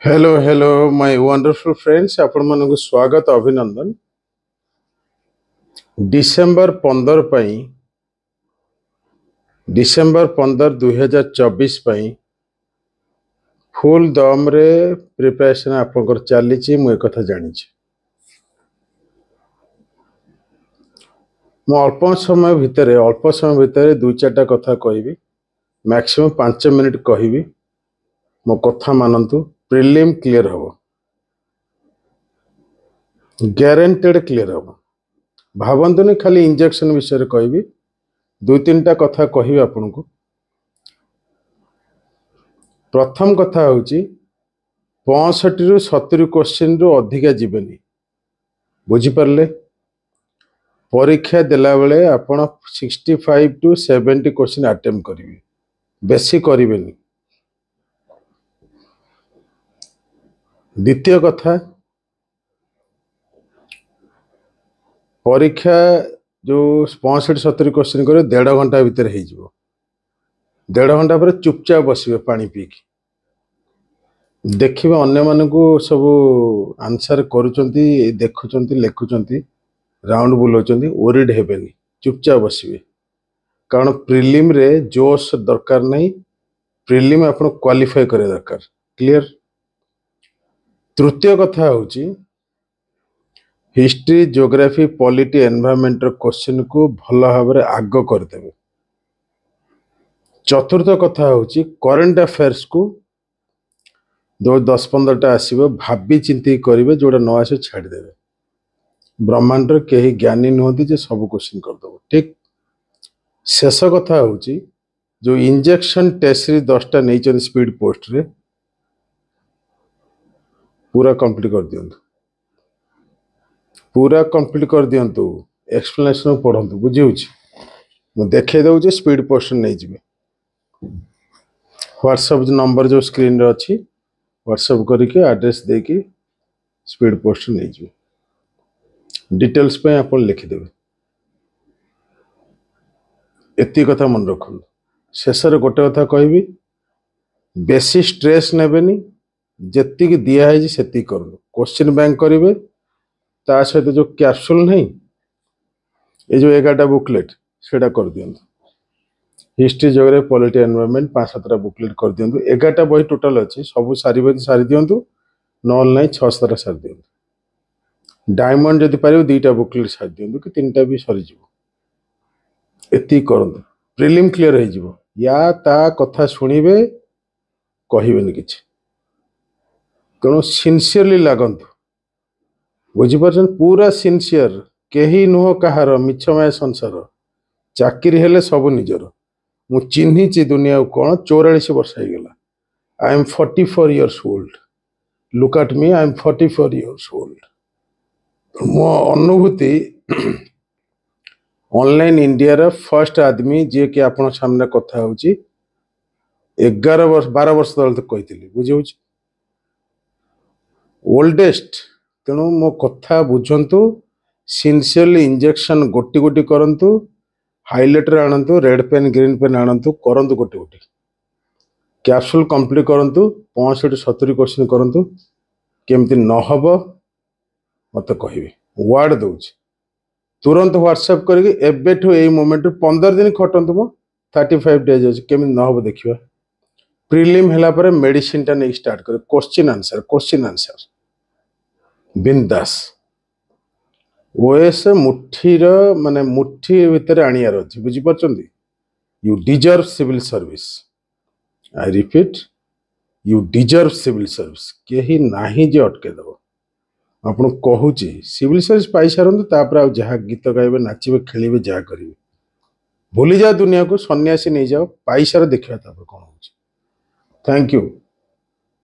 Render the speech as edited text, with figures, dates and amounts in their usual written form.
Hello hello my wonderful friends आपण मानक स्वागत अभिनंदन डिसेंबर 15 पई डिसेंबर 15 2024 पई फुल दम रे प्रिपरेशन आपनकर चली छी मु एक कथा जानि छी मु अल्प समय भितर दु चारटा कथा कहबी मैक्सिमम 5 मिनिट कहबी मो कथा मानंतु प्रिलिम क्लियर हो ग्यारंटेड क्लियर हो भावंतुनि खाली इंजेक्शन विषय कहबी दु तीनटा कथा कहबी आपन को प्रथम कथा होची 65 रु 70 क्वेश्चन रु अधिका जीवेनी बुझी परले परीक्षा देला बेले आपण 65 टू 70 क्वेश्चन अटेम्प्ट करिवे बेसी करिवेनी द्वितीय कथा परीक्षा जो 65-70 क्वेश्चन करे 1.5 घंटा भीतर हो जिवो 1.5 घंटा पर चुपचाप बसिबे पानी पीकी देखिबे अन्य मानकू सब आंसर करूचंती देखुचंती लेखुचंती राउंड बुलाउचंती ओरिड हेबेनी चुपचाप बसिबे कारण प्रिलिम रे जोश दरकार नहीं प्रिलिम आपण क्वालिफाई करे दरकार क्लियर। तृतीय कथा होची history geography polity environment question को भल भाव में आग करदेवे। चतुर्थ कथा होची करंट अफेयर्स को जो 10-15टा आसीबो भाबी चिंती करिवे जोडा न आसे छाड़ देवे ब्रह्मांड रे केही ज्ञानी नहोती जे सब क्वेश्चन कर दबो ठीक। शेष कथा होची जो इंजेक्शन टेस्ट रे 10टा नेचर स्पीड पोस्ट रे पूरा कंप्लीट कर दियंतु एक्सप्लेनेशन पढ़ंतु बुझी होची मु देखे दउची स्पीड पोस्ट नहीं जिवे व्हाट्सएप नंबर जो स्क्रीन रे अछि व्हाट्सएप करके एड्रेस देके स्पीड पोस्ट नहीं जिवे डिटेल्स पे आपण लिखि देबे एती कथा मन रखु। शेष रे गोटे कथा कहबी बेसी स्ट्रेस नेबेनी जेति की दिया है सेति करनु क्वेश्चन बैंक करिवे ता सहित जो कैप्सूल नहीं ये जो 11टा बुकलेट सेटा कर दियंतु हिस्ट्री ज्योग्राफी पॉलिटी एनवायरनमेंट 5-7टा बुकलेट कर दियंतु 11टा बही टोटल अछि सब सारी दियंतु नॉल नहीं 6-7टा सारी दियंतु डायमंड जदि पारिबो 2टा बुकलेट सारी दियंतु कि 3टा भी सरी जिवो एति करंतु प्रिलिम क्लियर हो जिवो या ता कथा सुनिबे कहिबेनी किछि तेणु सिनसियरली लागंतु बुझीपार पूरा सिनसियर केही नुह कहार मिछमाय संसार चाकरी हेले सब निजर मु चिन्हिची दुनिया कौन 44 वर्ष हो गला I am 44 years old look at me I am 44 years old मो अनुभूति ऑनलाइन इंडिया रा फर्स्ट आदमी जे कि आपण सामने कथा होची 12 वर्ष तले कहितली बुझी होची ओल्डेस्ट तेणु मो कथा बुझंतु सिनसियरली इंजेक्शन गोटी गोटी करंतु हाइलाइटर आणंतु रेड पेन ग्रीन पेन आणंतु करंतु गोटी गोटी कैप्सूल कंप्लीट करंतु 65-70 क्वेश्चन करंतु केमती न हबो मते कहिबे वार्ड दउछ तुरंत व्हाट्सएप करके एबेठो एई मोमेंट 15 दिन खटंतु मो 35 डेज अछि केमती न हबो देखिबा प्रीलिम हला पर मेडिसिन टा नै स्टार्ट करे क्वेश्चन आंसर बिंदास ओएस मुठीर माने मुठी भीतर आनियार अछि बुझी परचंदी you deserve civil service I repeat you deserve civil service केही नाही जे अटके दबो आपण कहूची सिविल सर्विस पाई सारंतु तापर आ जहा गीत गाइबे नाचिबे खेलिबे जा करिवे भूली जा दुनिया को सन्यासी नहीं जाओ पाई सार देखिया तापर कोन होची। Thank you.